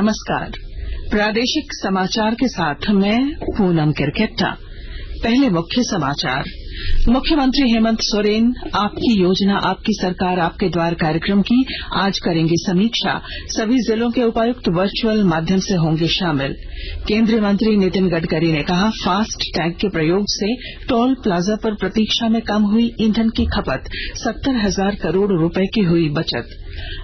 नमस्कार। प्रादेशिक समाचार के साथ मैं पूनम किरकेट्टा। पहले मुख्य समाचार। मुख्यमंत्री हेमंत सोरेन आपकी योजना आपकी सरकार आपके द्वार कार्यक्रम की आज करेंगे समीक्षा। सभी जिलों के उपायुक्त वर्चुअल माध्यम से होंगे शामिल। केंद्रीय मंत्री नितिन गडकरी ने कहा, फास्ट टैग के प्रयोग से टोल प्लाजा पर प्रतीक्षा में कम हुई ईंधन की खपत, 70,000 करोड़ रुपए की हुई बचत।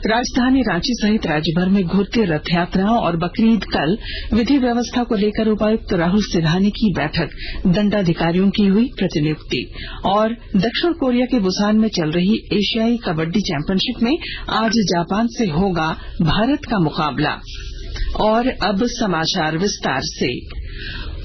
राजधानी रांची सहित राज्यभर में घूरती रथ यात्रा और बकरीद कल। विधि व्यवस्था को लेकर उपायुक्त राहुल सिधानी की बैठक, दंडाधिकारियों की हुई प्रतिनियुक्ति। और दक्षिण कोरिया के बुसान में चल रही एशियाई कबड्डी चैंपियनशिप में आज जापान से होगा भारत का मुकाबला। और अब समाचार विस्तार से।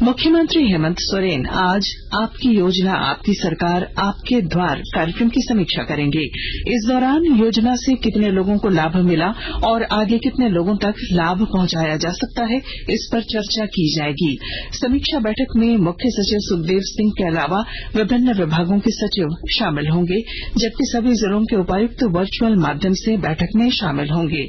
मुख्यमंत्री हेमंत सोरेन आज आपकी योजना आपकी सरकार आपके द्वार कार्यक्रम की समीक्षा करेंगे। इस दौरान योजना से कितने लोगों को लाभ मिला और आगे कितने लोगों तक लाभ पहुंचाया जा सकता है, इस पर चर्चा की जाएगी। समीक्षा बैठक में मुख्य सचिव सुखदेव सिंह के अलावा विभिन्न विभागों के सचिव शामिल होंगे, जबकि सभी जिलों के उपायुक्त वर्चुअल माध्यम से बैठक में शामिल होंगे।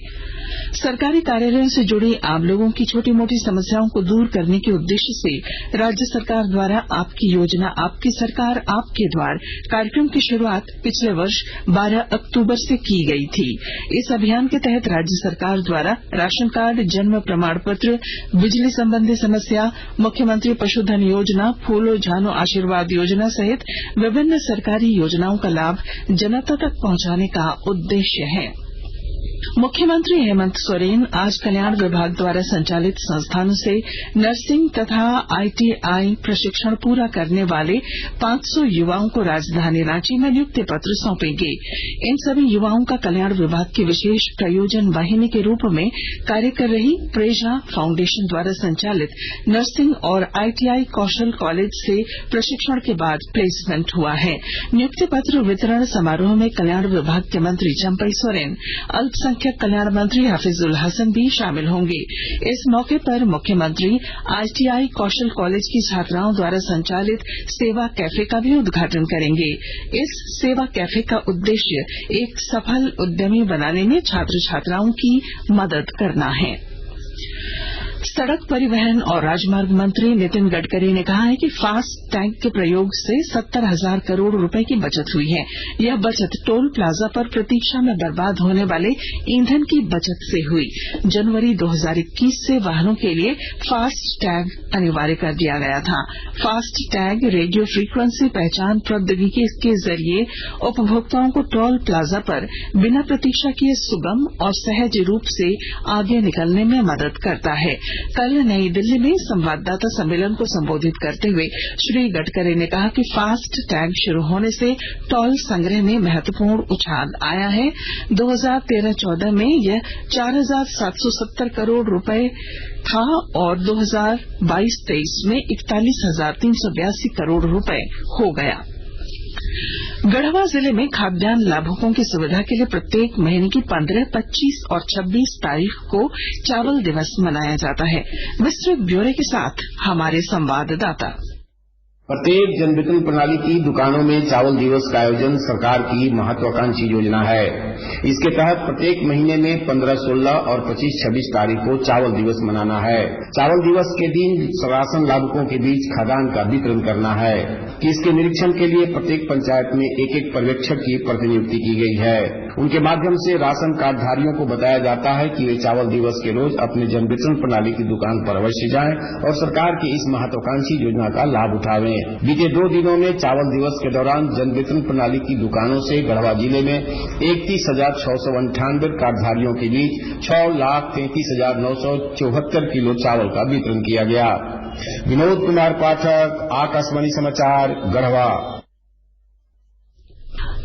सरकारी कार्यालयों से जुड़ी आम लोगों की छोटी मोटी समस्याओं को दूर करने के उद्देश्य से राज्य सरकार द्वारा आपकी योजना आपकी सरकार आपके द्वार कार्यक्रम की शुरुआत पिछले वर्ष 12 अक्टूबर से की गई थी। इस अभियान के तहत राज्य सरकार द्वारा राशन कार्ड, जन्म प्रमाण पत्र, बिजली संबंधी समस्या, मुख्यमंत्री पशुधन योजना, फूलो झानो आशीर्वाद योजना सहित विभिन्न सरकारी योजनाओं का लाभ जनता तक पहुंचाने का उद्देश्य है। मुख्यमंत्री हेमंत सोरेन आज कल्याण विभाग द्वारा संचालित संस्थानों से नर्सिंग तथा ITI प्रशिक्षण पूरा करने वाले 500 युवाओं को राजधानी रांची में नियुक्ति पत्र सौंपेंगे। इन सभी युवाओं का कल्याण विभाग की विशेष प्रयोजन वाहिनी के रूप में कार्य कर रही प्रेजा फाउंडेशन द्वारा संचालित नर्सिंग और ITI कौशल कॉलेज से प्रशिक्षण के बाद प्लेसमेंट हुआ है। नियुक्ति पत्र वितरण समारोह में कल्याण विभाग के मंत्री चंपई सोरेन, अल्पसंख्यक कल्याण मंत्री हाफिजुल हसन भी शामिल होंगे। इस मौके पर मुख्यमंत्री ITI कौशल कॉलेज की छात्राओं द्वारा संचालित सेवा कैफे का भी उद्घाटन करेंगे। इस सेवा कैफे का उद्देश्य एक सफल उद्यमी बनाने में छात्र छात्राओं की मदद करना है। सड़क परिवहन और राजमार्ग मंत्री नितिन गडकरी ने कहा है कि फास्ट टैग के प्रयोग से 70,000 करोड़ रुपए की बचत हुई है। यह बचत टोल प्लाजा पर प्रतीक्षा में बर्बाद होने वाले ईंधन की बचत से हुई। जनवरी 2021 से वाहनों के लिए फास्ट टैग अनिवार्य कर दिया गया था। फास्ट टैग रेडियो फ्रीक्वेंसी पहचान प्रौद्योगिकी के जरिए उपभोक्ताओं को टोल प्लाजा पर बिना प्रतीक्षा किए सुगम और सहज रूप से आगे निकलने में मदद करता है। कल नई दिल्ली में संवाददाता सम्मेलन को संबोधित करते हुए श्री गडकरी ने कहा कि फास्ट टैग शुरू होने से टोल संग्रह में महत्वपूर्ण उछाल आया है। 2013-14 में यह 4,770 करोड़ रुपए था और 2022-23 में 41,382 करोड़ रुपए हो गया। गढ़वा जिले में खाद्यान्न लाभुकों की सुविधा के लिए प्रत्येक महीने की 15, 25 और 26 तारीख को चावल दिवस मनाया जाता है। विस्तृत ब्यौरे के साथ हमारे संवाददाता। प्रत्येक जन वितरण प्रणाली की दुकानों में चावल दिवस का आयोजन सरकार की महत्वाकांक्षी योजना है। इसके तहत प्रत्येक महीने में 15, 16 और 25, 26 तारीख को चावल दिवस मनाना है। चावल दिवस के दिन राशन लाभुकों के बीच खाद्यान्न का वितरण करना है। इसके निरीक्षण के लिए प्रत्येक पंचायत में एक पर्यवेक्षक की प्रतिनियुक्ति की गई है। उनके माध्यम से राशन कार्डधारियों को बताया जाता है कि वे चावल दिवस के रोज अपने जन वितरण प्रणाली की दुकान पर अवश्य जाएं और सरकार की इस महत्वाकांक्षी योजना का लाभ उठावें। बीते 2 दिनों में चावल दिवस के दौरान जन वितरण प्रणाली की दुकानों से गढ़वा जिले में 31,698 कार्डधारियों के बीच 6,33,974 किलो चावल का वितरण किया गया। विनोद कुमार पाठक, आकाशवाणी समाचार, गढ़वा।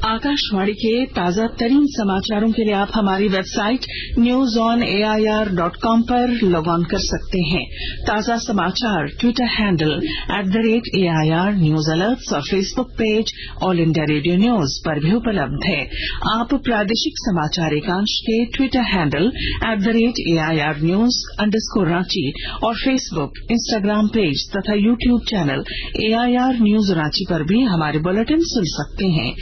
आकाशवाणी के ताजा तरीन समाचारों के लिए आप हमारी वेबसाइट newsonair.com पर लॉग ऑन कर सकते हैं। ताजा समाचार Twitter handle @AIR news alerts और Facebook page All India Radio News पर भी उपलब्ध है। आप प्रादेशिक समाचार एकांश के ट्विटर हैंडल @AIR News_Ranchi और फेसबुक, इंस्टाग्राम पेज तथा YouTube channel AIR news Ranchi पर भी हमारे बुलेटिन सुन सकते हैं।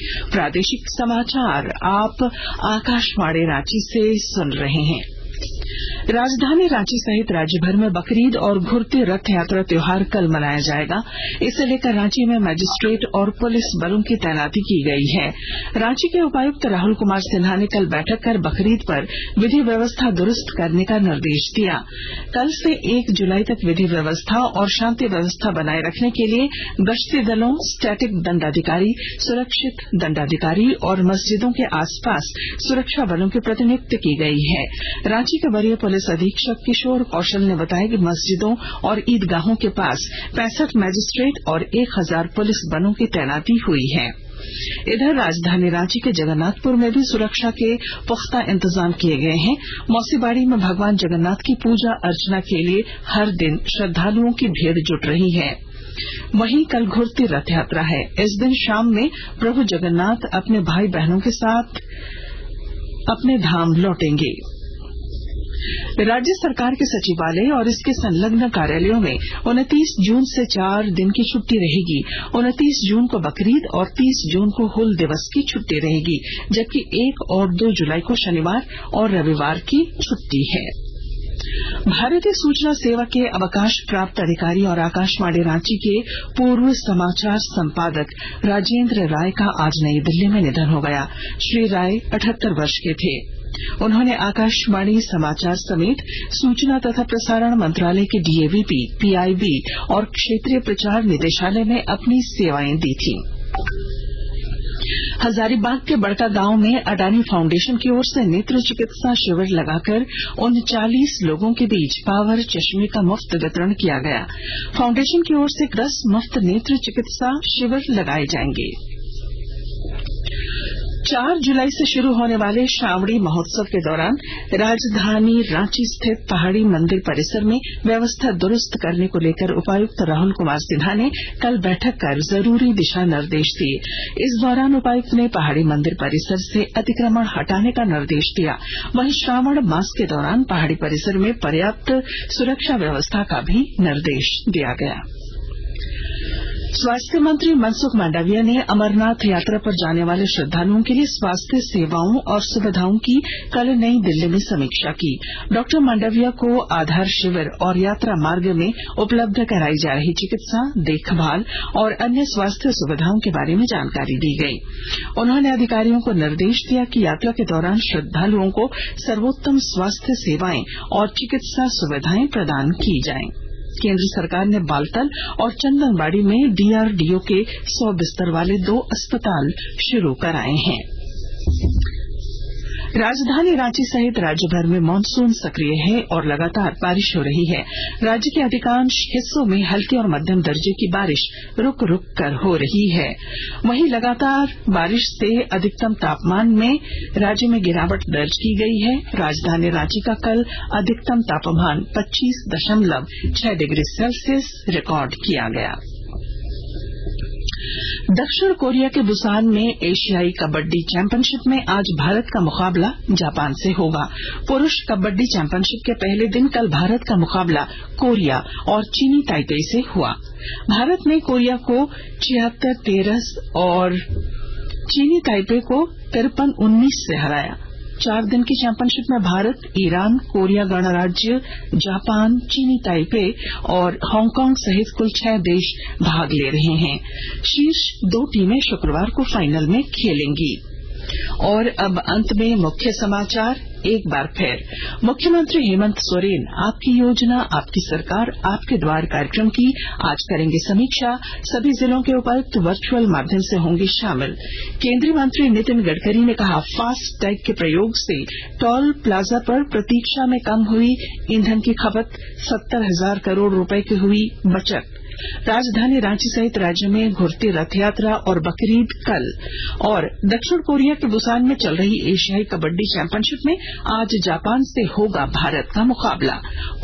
प्रादेशिक समाचार आप आकाशवाणी रांची से सुन रहे हैं। राजधानी रांची सहित राज्य भर में बकरीद और घुरती रथ यात्रा त्योहार कल मनाया जाएगा। इसे लेकर रांची में मजिस्ट्रेट और पुलिस बलों की तैनाती की गई है। रांची के उपायुक्त राहुल कुमार सिन्हा ने कल बैठक कर बकरीद पर विधि व्यवस्था दुरुस्त करने का निर्देश दिया। कल से 1 जुलाई तक विधि व्यवस्था और शांति व्यवस्था बनाए रखने के लिए गश्ती दलों, स्टैटिक दंडाधिकारी, सुरक्षित दंडाधिकारी और मस्जिदों के आसपास सुरक्षा बलों की प्रतिनियुक्ति की गई है। रांची के वरीय पुलिस अधीक्षक किशोर कौशल ने बताया कि मस्जिदों और ईदगाहों के पास 65 मजिस्ट्रेट और 1000 पुलिस बलों की तैनाती हुई है। इधर राजधानी रांची के जगन्नाथपुर में भी सुरक्षा के पुख्ता इंतजाम किए गए हैं। मौसीबाड़ी में भगवान जगन्नाथ की पूजा अर्चना के लिए हर दिन श्रद्धालुओं की भीड़ जुट रही है। वहीं कल घुरती रथ यात्रा है। इस दिन शाम में प्रभु जगन्नाथ अपने भाई बहनों के साथ अपने धाम लौटेंगे। राज्य सरकार के सचिवालय और इसके संलग्न कार्यालयों में 29 जून से 4 दिन की छुट्टी रहेगी। 29 जून को बकरीद और 30 जून को हुल दिवस की छुट्टी रहेगी, जबकि 1 और 2 जुलाई को शनिवार और रविवार की छुट्टी है। भारतीय सूचना सेवा के अवकाश प्राप्त अधिकारी और आकाशवाणी रांची के पूर्व समाचार संपादक राजेंद्र राय का आज नई दिल्ली में निधन हो गया। श्री राय 78 वर्ष के थे। उन्होंने आकाशवाणी समाचार समेत सूचना तथा प्रसारण मंत्रालय के डीएवीपी, पीआईबी और क्षेत्रीय प्रचार निदेशालय में अपनी सेवाएं दी थी। हजारीबाग के बड़का गांव में अडानी फाउंडेशन की ओर से नेत्र चिकित्सा शिविर लगाकर 39 लोगों के बीच पावर चश्मे का मुफ्त वितरण किया गया। फाउंडेशन की ओर से 10 मुफ्त नेत्र चिकित्सा शिविर लगाए जाएंगे। 4 जुलाई से शुरू होने वाले श्रावणी महोत्सव के दौरान राजधानी रांची स्थित पहाड़ी मंदिर परिसर में व्यवस्था दुरुस्त करने को लेकर उपायुक्त राहुल कुमार सिन्हा ने कल बैठक कर जरूरी दिशा निर्देश दिए। इस दौरान उपायुक्त ने पहाड़ी मंदिर परिसर से अतिक्रमण हटाने का निर्देश दिया। वहीं श्रावण मास के दौरान पहाड़ी परिसर में पर्याप्त सुरक्षा व्यवस्था का भी निर्देश दिया गया। स्वास्थ्य मंत्री मनसुख मांडविया ने अमरनाथ यात्रा पर जाने वाले श्रद्धालुओं के लिए स्वास्थ्य सेवाओं और सुविधाओं की कल नई दिल्ली में समीक्षा की। डॉक्टर मांडविया को आधार शिविर और यात्रा मार्ग में उपलब्ध कराई जा रही चिकित्सा, देखभाल और अन्य स्वास्थ्य सुविधाओं के बारे में जानकारी दी गई। उन्होंने अधिकारियों को निर्देश दिया कि यात्रा के दौरान श्रद्धालुओं को सर्वोत्तम स्वास्थ्य सेवाएं और चिकित्सा सुविधाएं प्रदान की जाएं। केंद्र सरकार ने बालतल और चंदनबाड़ी में डीआरडीओ के 100 बिस्तर वाले 2 अस्पताल शुरू कराए हैं। राजधानी रांची सहित राज्य भर में मानसून सक्रिय है और लगातार बारिश हो रही है। राज्य के अधिकांश हिस्सों में हल्के और मध्यम दर्जे की बारिश रुक रुक कर हो रही है। वहीं लगातार बारिश से अधिकतम तापमान में राज्य में गिरावट दर्ज की गई है। राजधानी रांची का कल अधिकतम तापमान 25.6 डिग्री सेल्सियस रिकॉर्ड किया गया। दक्षिण कोरिया के बुसान में एशियाई कबड्डी चैंपियनशिप में आज भारत का मुकाबला जापान से होगा। पुरुष कबड्डी चैंपियनशिप के पहले दिन कल भारत का मुकाबला कोरिया और चीनी ताइपे से हुआ। भारत ने कोरिया को 76-13 और चीनी ताइपे को 53-19 से हराया। 4 दिन की चैंपियनशिप में भारत, ईरान, कोरिया गणराज्य, जापान, चीनी ताइपे और हांगकांग सहित कुल 6 देश भाग ले रहे हैं। शीर्ष 2 टीमें शुक्रवार को फाइनल में खेलेंगी। और अब अंत में मुख्य समाचार एक बार फिर। मुख्यमंत्री हेमंत सोरेन आपकी योजना आपकी सरकार आपके द्वार कार्यक्रम की आज करेंगे समीक्षा। सभी जिलों के उपायुक्त वर्चुअल माध्यम से होंगे शामिल। केंद्रीय मंत्री नितिन गडकरी ने कहा, फास्ट टैग के प्रयोग से टोल प्लाजा पर प्रतीक्षा में कम हुई ईंधन की खपत, 70,000 करोड़ रुपए की हुई बचत। राजधानी रांची सहित राज्य में घुरती रथ यात्रा और बकरीद कल। और दक्षिण कोरिया के बुसान में चल रही एशियाई कबड्डी चैंपियनशिप में आज जापान से होगा भारत का मुकाबला।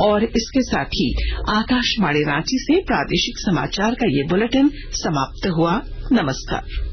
और इसके साथ ही आकाशवाणी रांची से प्रादेशिक समाचार का ये बुलेटिन समाप्त हुआ। नमस्कार।